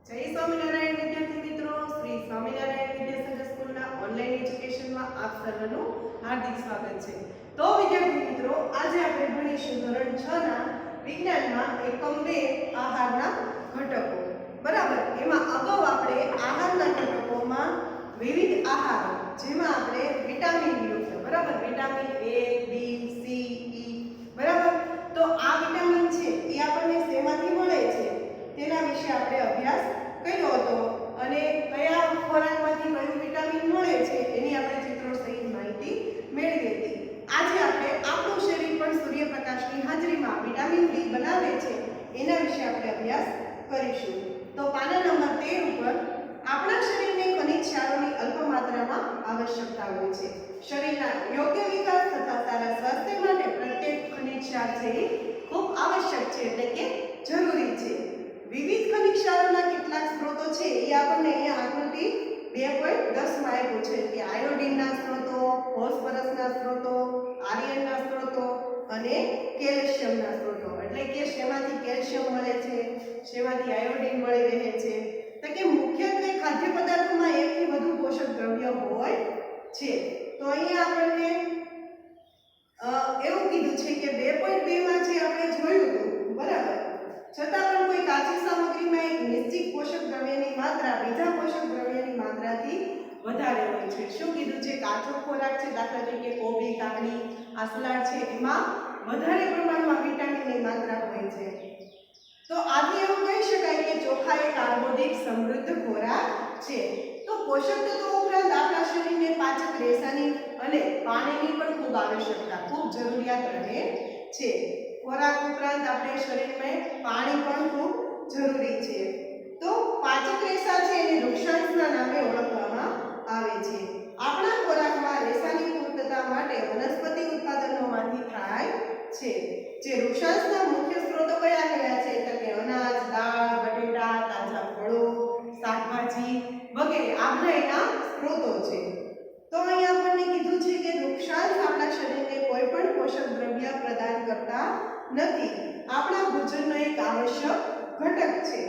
જય સ્વામિનારાયણ વિદ્યાર્થી મિત્રો, શ્રી સ્વામિનારાયણ વિદ્યાસાગર સ્કૂલના ઓનલાઈન એજ્યુકેશનમાં આપ સર્વનું હાર્દિક સ્વાગત છે। તો વિદ્યાર્થી મિત્રો, આજે આપણે ભણીશું ધોરણ 6 ના વિજ્ઞાનમાં એકમ 2 આહારના ઘટકો। બરાબર, એમાં અગાઉ આપણે આહારના ઘટકોમાં વિવિધ આહારો, જેમાં આપણે વિટામિન યુક્ત, બરાબર, vitamin A, B, C, E, બરાબર, તો આ વિટામિન છે એ આપણને શેમાંથી મળે છે તેના વિશે આપણે અભ્યાસ કર્યો હતો અને કયા ખોરાકમાંથી કયું વિટામિન મળે છે એની આપણે ચિત્રો સહિત માહિતી મેળવી હતી। આજે આપણે આપણું શરીર પણ સૂર્યપ્રકાશની હાજરીમાં વિટામિન ડી બનાવે છે એના વિશે આપણે અભ્યાસ કરીશું। તો પાના નંબર 13 ઉપર આપણા શરીરને ખનિજ ક્ષારોની અલ્પ માત્રામાં આવશ્યકતા હોય છે। શરીરના યોગ્ય વિકાસ તથા સારા સ્વાસ્થ્ય માટે પ્રત્યેક ખનિજ ક્ષાર છે એ ખૂબ આવશ્યક છે, એટલે કે જરૂરી છે। વિવિધ ખનિજ ક્ષારોના કેટલાક સ્ત્રોતો છે એ આપણને અહીંયા આકૃતિ 2.10 માં આપ્યું છે કે આયોડિનના સ્ત્રોતો, ફોસ્ફરસના સ્ત્રોતો, આયર્નના સ્ત્રોતો અને કેલ્શિયમના સ્ત્રોતો, એટલે કે શેમાંથી કેલ્શિયમ મળે છે, શેમાંથી આયોડિન મળી રહે છે, તો કે મુખ્યત્વે ખાદ્ય પદાર્થોમાં એકથી વધુ પોષક દ્રવ્ય હોય છે। તો અહીંયા આપણને એવું કીધું છે કે 2.2 માં જે આપણે જોયું હતું, બરાબર, છતાં પણ કોઈ કાચી સામગ્રીમાં એક નિશ્ચિત પોષક દ્રવ્યની માત્રા બીજા પોષક દ્રવ્યની માત્રાથી વધારે હોય છે। શું કીધું છે? કાચો ખોરાક છે, દાખલા તરીકે કોબી, કાકડી, આ સલાડ છે, એમાં વધારે પ્રમાણમાં વિટામિનની માત્રા હોય છે। તો આથી એવું કહી શકાય કે ચોખા એ કાર્બોદિત સમૃદ્ધ ખોરાક છે। તો પોષક તત્વો ઉપરાંત આપણા શરીરને પાચક રેસાની અને પાણીની પણ ખૂબ આવશ્યકતા, ખૂબ જરૂરિયાત રહે છે। ખોરાક ઉપરાંત આપણે શરીરમાં પાણી પણ ખૂબ જરૂરી છે। તો પાચક રેસા છે એને વૃક્ષાંશના નામે ઓળખવામાં આવે છે। આપણા ખોરાકમાં રેસાની પૂર્તતા માટે વનસ્પતિ ઉત્પાદનોમાંથી થાય છે। જે વૃક્ષાંશના મુખ્ય સ્ત્રોતો કયા કયા છે? તો કે અનાજ, દાળ, બટેટા, તાજા ફળો, શાકભાજી વગેરે આ બધા એના સ્ત્રોતો છે। તો અહીં આપણને કીધું છે કે વૃક્ષાંશ આપણા શરીરને કોઈ પણ પોષક દ્રવ્ય પ્રદાન કરતા નથી, આપણા ભોજનનો એક આવશ્યક ઘટક છે।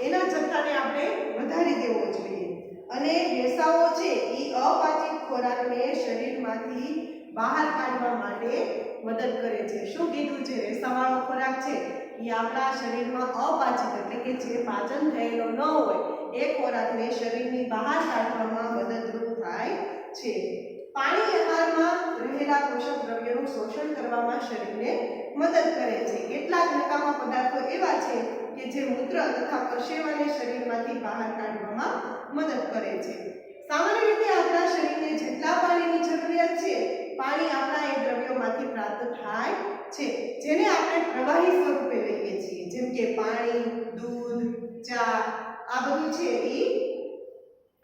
એના જથ્થાને આપણે વધારી દેવો જોઈએ અને રેસાઓ છે એ અપાચિત ખોરાકને શરીરમાંથી બહાર કાઢવા માટે મદદ કરે છે। શું કીધું છે? રેસાવાળો ખોરાક છે એ આપણા શરીરમાં અપાચિત, એટલે કે જે પાચન થયેલો ન હોય એ ખોરાકને શરીરની બહાર કાઢવામાં મદદરૂપ થાય છે। પાણી આહારમાં રહેલા પોષક દ્રવ્યોનું શોષણ કરવામાં શરીરને મદદ કરે છે। કેટલાક નકામા પદાર્થો એવા છે કે જે મૂત્ર તથા પરસેવાને શરીરમાંથી બહાર કાઢવામાં મદદ કરે છે। સામાન્ય રીતે આપણા શરીરને જેટલા પાણીની જરૂરિયાત છે, પાણી આપણા એ દ્રવ્યોમાંથી પ્રાપ્ત થાય છે, જેને આપણે પ્રવાહી સ્વરૂપે લઈએ છીએ, જેમ કે પાણી, દૂધ, ચા, આ બધું છે એ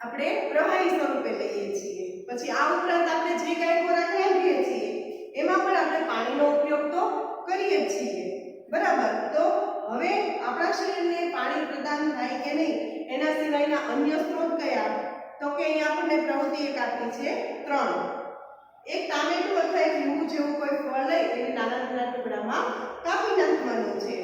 આપણે પ્રવાહી સ્વરૂપે લઈએ છીએ। પછી આ ઉપરાંત આપણે જે કાંઈ ખોરાક રાંધીએ છીએ એમાં પણ આપણે પાણીનો ઉપયોગ તો કરીએ જ છીએ, બરાબર। તો હવે આપણા શરીરને પાણી પ્રદાન થાય કે નહીં એના સિવાયના અન્ય સ્ત્રોત કયા? તો કે અહીં આપણને પ્રવૃત્તિ એક આપી છે 3। એક ટામેટું અથવા એક લીંબુ જેવું કોઈ ફળ લઈ એને નાના નાના ટુકડામાં કાપી નાખવાનું છે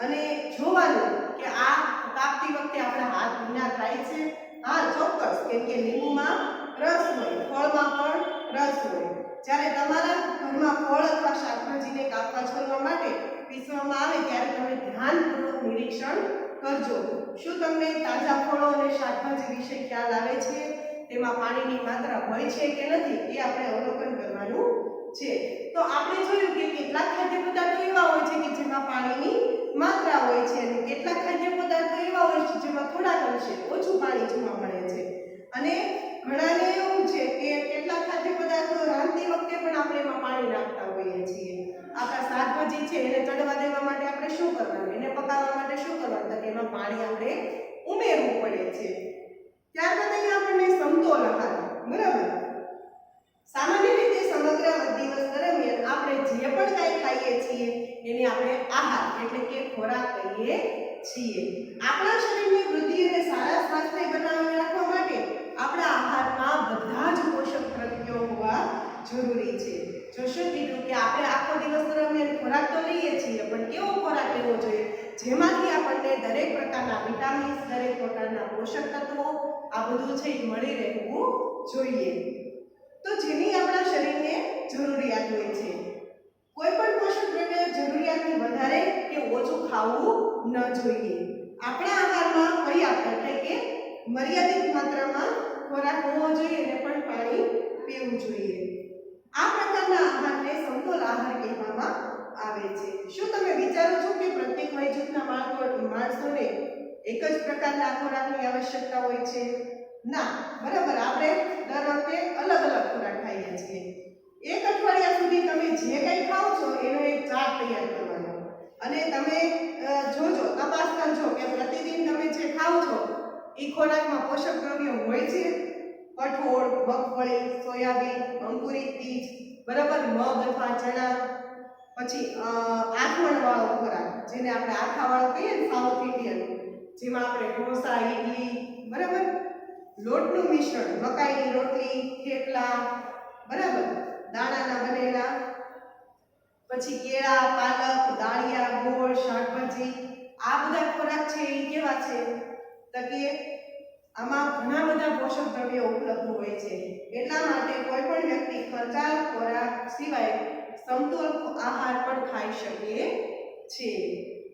અને જોવાનું કે આ કાપતી વખતે આપણા હાથ ભીના થાય છે? હા, ચોક્કસ, કેમ કે લીંબુમાં રસ હોય, ફળમાં પણ રસ હોય। જ્યારે તમારા ઘરમાં ફળ અથવા શાકભાજીને કાપવા છોલવા માટે પીસવામાં આવે ત્યારે તમે ધ્યાનપૂર્વક નિરીક્ષણ કરજો। શું તમને તાજા ફળો અને શાકભાજી વિશે ખ્યાલ આવે છે? તેમાં પાણીની માત્રા હોય છે કે નથી એ આપણે અવલોકન કરવાનું છે। તો આપણે જોયું કે કેટલાક ખાદ્ય પદાર્થો એવા હોય છે કે જેમાં પાણીની માત્રા હોય છે અને કેટલાક ખાદ્ય પદાર્થો એવા હોય છે જેમાં થોડાક અંશે ઓછું પાણી જોવા મળે છે। અને ઘણાને એવું છે કે કેટલાક ખાદ્ય પદાર્થો રાંધતી વખતે પણ આપણે એમાં પાણી નાખતા હોઈએ છીએ। આપણા શાકભાજી છે એને ચડવા દેવા માટે આપણે શું કરવાનું? એને પકાવવા માટે શું કરવાનું? તો કે એમાં પાણી આપણે ઉમેરવું પડે છે। ત્યારબાદ અહીંયા આપણને સમતોલ આહાર, બરાબર, સામાન્ય રીતે સમગ્ર દિવસ દરમિયાન આપણે જે પણ કાંઈ ખાઈએ છીએ એને આપણે આહાર એટલે કે ખોરાક કહીએ છીએ। આપણા શરીરની વૃદ્ધિ અને સારા સ્વાસ્થ્ય બનાવી રાખવા માટે આપણા આહારમાં બધા જ પોષક દ્રવ્યો હોવા જરૂરી છે। જો શું કીધું કે આપણે આખો દિવસ દરમિયાન ખોરાક તો લઈએ છીએ, પણ કેવો ખોરાક લેવો જોઈએ? જેમાંથી આપણને દરેક પ્રકારના વિટામિન્સ, દરેક પ્રકારના પોષક તત્વો આ બધું છે એ મળી રહેવું જોઈએ. તો જેની આપણા શરીરને જરૂરિયાત હોય છે. કોઈ પણ પોષક દ્રવ્ય જરૂરિયાતથી વધારે કે ઓછું ખાવું ન જોઈએ. આપણા આહારમાં પર્યાપ્ત એટલે કે મર્યાદિત માત્રામાં ખોરાક હોવો જોઈએ અને પણ પાણી પીવું જોઈએ. આ પ્રકારના આહારને સમતોલ આહાર કહેવામાં આવે છે. શું તમે વિચારો છો કે પ્રત્યેક વય જૂથના માણસોને એક જ પ્રકારના ખોરાકની આવશ્યકતા હોય છે? ના, બરાબર. આપણે દર વખતે અલગ અલગ ખોરાક ખાઈએ છીએ. એક અઠવાડિયા સુધી તમે જે કંઈ ખાઓ છો એનો એક ચાર્ટ તૈયાર કરવાનો અને તમે જોજો, તપાસ કરજો કે પ્રતિદિન તમે જે ખાઓ છો એ ખોરાકમાં પોષક દ્રવ્યો હોય છે. કઠોળ, મગફળી, સોયાબીન, અંકુરિત બીજ, બરાબર, મગ અથવા ચણા, પછી આથવણવાળો ખોરાક જેને આપણે આથાવાળો કહીએ ને, સાઉથ ઇન્ડિયન, જેમાં આપણે ઢોસા, ઇડલી, બરાબર, લોટનું મિશ્રણ, મકાઈની રોટલી, થેપલા, બરાબર, દાણાના બનેલા, પછી કેળા, પાલક, દાળિયા, ગોળ, શાકભાજી, આ બધા ખોરાક છે એ કેવા છે? તો કે આમાં ઘણા બધા પોષક દ્રવ્યો ઉપલબ્ધ હોય છે. એટલા માટે કોઈ પણ વ્યક્તિ ખર્ચાળ ખોરાક સિવાય સમતોલ આહાર પણ ખાઈ શકે છે.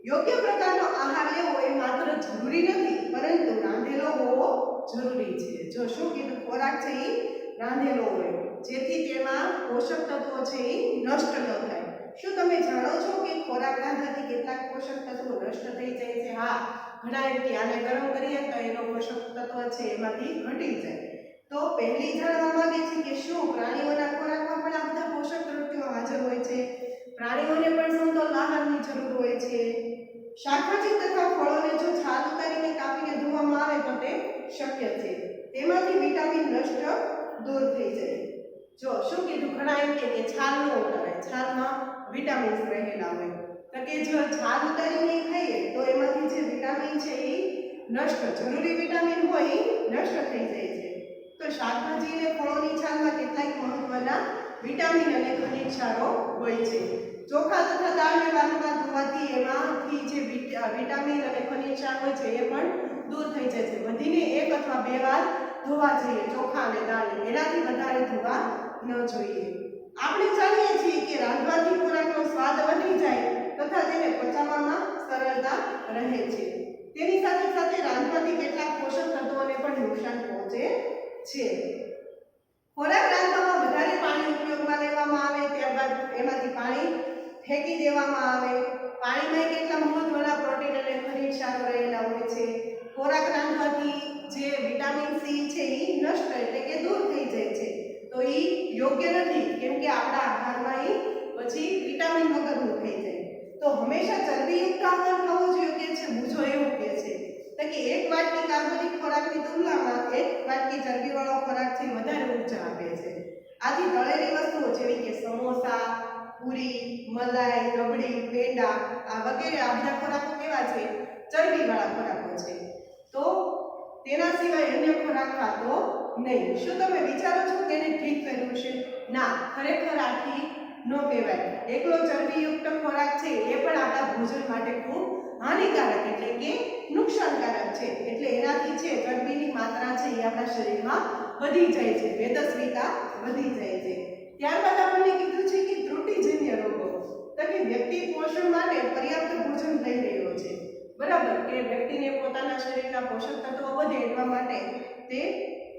યોગ્ય પ્રકારનો આહાર લેવો એ માત્ર જરૂરી નથી, પરંતુ રાંધેલો હોવો જરૂરી છે. જો શું કીધું? ખોરાક છે એ રાંધેલો હોય જેથી તેમાં પોષક તત્વો છે એ નષ્ટ ન થાય. શું તમે જાણો છો કે ખોરાક રાંધવાથી કેટલાક પોષક તત્વો નષ્ટ થઈ જાય છે? હા, ઘણા એમ કે આને ગરમ કરીએ તો એનો પોષક તત્વ છે એમાંથી ઘટી જાય. તો પહેલી જાણવા માંગે છે કે શું પ્રાણીઓના ખોરાકમાં પણ આ બધા પોષક તત્વો હાજર હોય છે? પ્રાણીઓને પણ સમતોલ આહારની જરૂર હોય છે. શાકભાજી તથા ફળોને જો છાલ ઉતારીને કાપીને ધોવામાં આવે તો તે શક્ય છે. તેમાંથી વિટામિન નષ્ટ દૂર થઈ જાય. જો શું કીધું? ઘણા એમ કે છાલ ન ઉતારે, છાલમાં વિટામિન્સ રહેલા હોય. તો કે જો છાલ ઉતારીને ખાઈએ તો એમાંથી જે વિટામિન છે એ નષ્ટ, જરૂરી વિટામિન હોય એ નષ્ટ થઈ જાય છે. તો શાકભાજી અને ફળોની છાલમાં કેટલાક મહત્વના વિટામિન અને ખનિજ ક્ષારો હોય છે. ચોખા તથા દાળને વારંવાર ધોવાથી એમાંથી જે વિટામિન અને ખનિજ ક્ષાર હોય છે એ પણ દૂર થઈ જાય છે. વધીને 1 અથવા 2 વાર ધોવા જોઈએ ચોખા અને દાળને, એનાથી વધારે ધોવા ન જોઈએ. આપણે જાણીએ છીએ કે રાંધવાથી ખોરાકનો સ્વાદ વધી જાય તથા તેને પચાવવામાં સરળતા રહે છે. તેની સાથે સાથે રાંધવાથી કેટલાક પોષક તત્વોને પણ નુકસાન પહોંચે છે. ખોરાક રાંધવામાં વધારે પાણી ઉપયોગમાં લેવામાં આવે, ત્યારબાદ એમાંથી પાણી ફેંકી દેવામાં આવે. પાણીમાં કેટલા મહત્વના પ્રોટીન અને ખનિજ ક્ષારો રહેલા હોય છે. ખોરાક રાંધવાથી જે વિટામિન સી છે એ નષ્ટ એટલે કે દૂર થઈ જાય છે. તો એ યોગ્ય નથી, કેમ કે આપણા આહારમાં એ પછી વિટામિન વગરનું થઈ જાય. તો હંમેશા ચરબીયુક્ત આહાર ખાવો જ યોગ્ય છે. મૂંઝો એવું કહે છે કે 1 વાટકી કાર્બોદિત ખોરાકની તુલનામાં 1 વાટકી ચરબીવાળો ખોરાક છે વધારે ઊર્જા આપે છે. આથી તળેલી વસ્તુઓ જેવી કે સમોસા, પૂરી, મલાઈ, રબડી, પેંડા આ વગેરે આ બધા ખોરાકો કેવા છે? ચરબીવાળા ખોરાકો છે. તો તેના સિવાય અન્ય ખોરાક ખાતો નહીં. શું તમે વિચારો છો કે એને ઠીક કર્યું છે? ના, ખરેખર આ ઠીક ન કહેવાય. એકલો ચરબીયુક્ત ખોરાક છે એ પણ આપણા ભોજન માટે ખૂબ હાનિકારક એટલે કે નુકસાનકારક છે. એટલે એનાથી છે ચરબીની માત્રા છે એ આપણા શરીરમાં વધી જાય છે, મેદસ્વીતા વધી જાય છે. ત્યારબાદ આપણને કીધું છે કે ત્રુટિજન્ય રોગો, તો કે વ્યક્તિ પોષણ માટે પર્યાપ્ત ભોજન લઈ રહ્યો છે, બરાબર, કે વ્યક્તિને પોતાના શરીરના પોષક તત્વો વધે એટલા માટે તે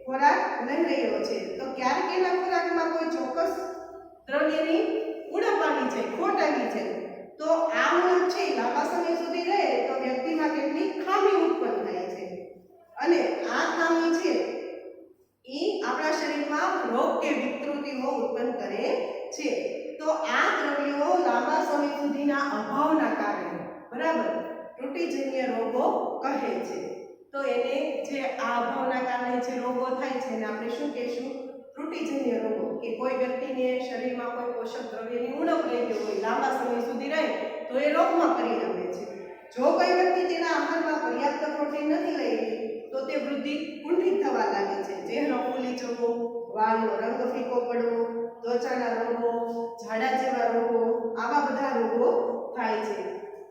ખોરાક લઈ રહ્યો છે. તો ક્યારેક એના ખોરાકમાં કોઈ ચોક્કસ દ્રવ્યની ઉણપ આવી જાય, ખોટ આવી જાય, તો આ ઉણપ છે લાંબા સમય સુધી રહે તો વ્યક્તિમાં કેટલીક ખામી ઉત્પન્ન થાય છે અને આ ખામી છે એ આપણા શરીરમાં રોગ કે વિકૃતિઓ ઉત્પન્ન કરે છે. તો આ દ્રવ્યો લાંબા સમય સુધીના અભાવના કારણે, બરાબર, ત્રુટિજન્ય રોગો કહે છે. તો એને જે આ અભાવના કારણે જે રોગો થાય છે એને આપણે શું કહેશું? ત્રુટિજન્ય રોગો. કે કોઈ વ્યક્તિને શરીરમાં કોઈ પોષક દ્રવ્યની ઉણપ રહી ગઈ હોય, લાંબા સમય સુધી રહે તો એ રોગમાં પરિણમે છે. જો કોઈ વ્યક્તિ તેના આહારમાં પર્યાપ્ત પ્રોટીન નથી લઈ રહી તો તે વૃદ્ધિ કુંઠિત થવા લાગે છે. ચહેરો ફૂલી જવો, વાળનો રંગ ફીકો પડવો, ત્વચાના રોગો, ઝાડા જેવા રોગો, આવા બધા રોગો થાય છે.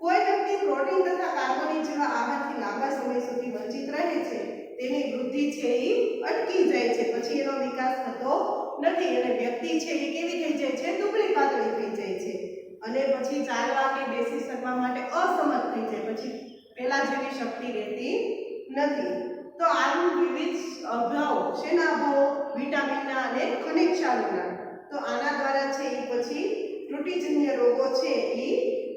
કોઈ વ્યક્તિ પ્રોટીન તથા કાર્બોની જેવા આહારથી લાંબા સમય સુધી વંચિત રહે છે તેની વૃદ્ધિ છે એ અટકી જાય છે, પછી એનો વિકાસ થતો નથી અને વ્યક્તિ છે એ કેવી થઈ જાય છે, દુબળી પાતળી થઈ જાય છે અને પછી ચાલવા કે બેસી શકવા માટે અસમર્થ થઈ જાય, પછી પેલા જેવી શક્તિ રહેતી નથી. તો આનું વિવિધ અભાવ, શેના અભાવો? વિટામિનના અને ખનિજ ક્ષારોના. તો આના દ્વારા છે એ પછી ત્રુટિજન્ય રોગો છે એ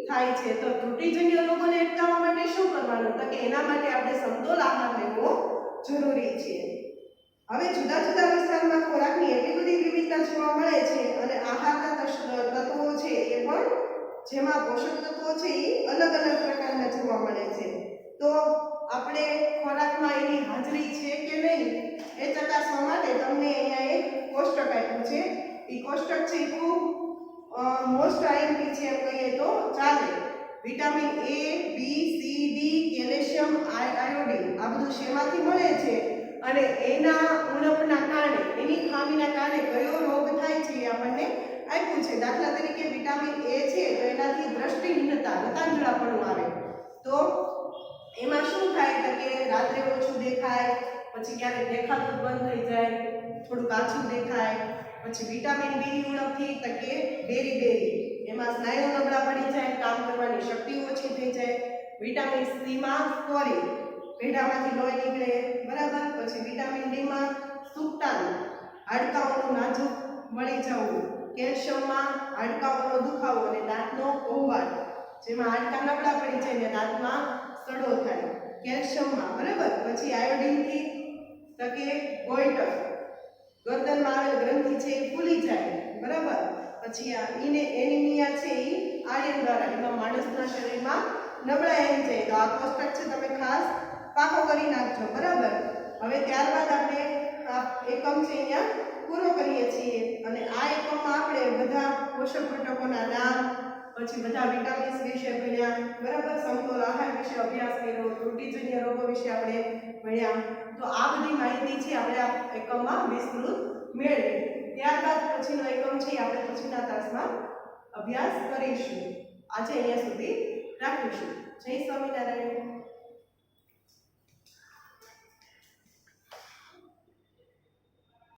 થાય છે. તો ત્રુટિજન્ય રોગોને અટકાવવા માટે શું કરવાનું? તો કે એના માટે આપણે સમતોલ આહાર લેવો જરૂરી છે. હવે જુદા જુદા વિસ્તારમાં ખોરાકની એટલી બધી વિવિધતા જોવા મળે છે અને આહારના તત્વો છે એ પણ, જેમાં પોષક તત્વો છે એ અલગ અલગ પ્રકારના જોવા મળે છે. તો આપણે ખોરાકમાં એની હાજરી છે કે નહીં એ ચકાસવા માટે તમને અહીંયા એક કોષ્ટક આપ્યું છે. એ કોષ્ટક છે એ ખૂબ મોસ્ટ આઈએમપી છે એમ કહીએ તો ચાલે. Vitamin A, B, C, D, calcium, iodine આ બધું શેમાંથી મળે છે અને એના ઉણપના કારણે, એની ખામીના કારણે કયો રોગ થાય છે એ આપણને આપ્યું છે. દાખલા તરીકે વિટામિન એ છે તો એનાથી દ્રષ્ટિહીનતા, રતાંધળાપણું આવે. તો એમાં શું થાય તો કે રાત્રે ઓછું દેખાય, પછી ક્યારેક દેખાતું બંધ થઈ જાય, થોડું કાચું દેખાય. પછી વિટામિન બી ની ઉણપથી તો કે બેરી એમાં સ્નાયુ નબળા પડી જાય, કામ કરવાની શક્તિ ઓછી થઈ જાય. વિટામિન સી માં સ્કોરી, પેઢામાંથી લોહી નીકળે, બરાબર. પછી વિટામિન ડી માં સુકતાન, હાડકાઓનું નાજુક મળી જવું. કેલ્શિયમમાં હાડકાઓનો દુખાવો અને દાંતનો કોહવાટ, જેમાં હાડકા નબળા પડી જાય અને દાંતમાં સડો થાય કેલ્શિયમમાં, બરાબર. પછી આયોડિનથી તો કે ગોઈટર, ગરદનમાં આવેલ ગ્રંથિ છે એ ફૂલી જાય, બરાબર. પછી આ એનિમિયા છે એ આયર્ન દ્વારા, એમાં માણસના શરીરમાં નબળાઈ આવી જાય. તો આ કોષ્ટક છે તમે ખાસ પાકો કરી નાખજો, બરાબર. હવે ત્યારબાદ આપણે આ એકમ છે અહીંયા પૂરો કરીએ છીએ અને આ એકમમાં આપણે બધા પોષક ઘટકોના નામ, પછી બધા વિટામિન્સ વિશે ભણ્યા, બરાબર. સમતોલ આહાર વિશે અભ્યાસ કર્યો, ત્રુટિજન્ય રોગો વિશે આપણે ભણ્યા. તો આ બધી માહિતી છે આપણે આ એકમમાં વિસ્તૃત મેળવી. ત્યારબાદ પછીનો એકમ છે આપણે પછીના તાસમાં અભ્યાસ કરીશું. આજે અહીંયા સુધી રાખીશું. જય સ્વામિનારાયણ.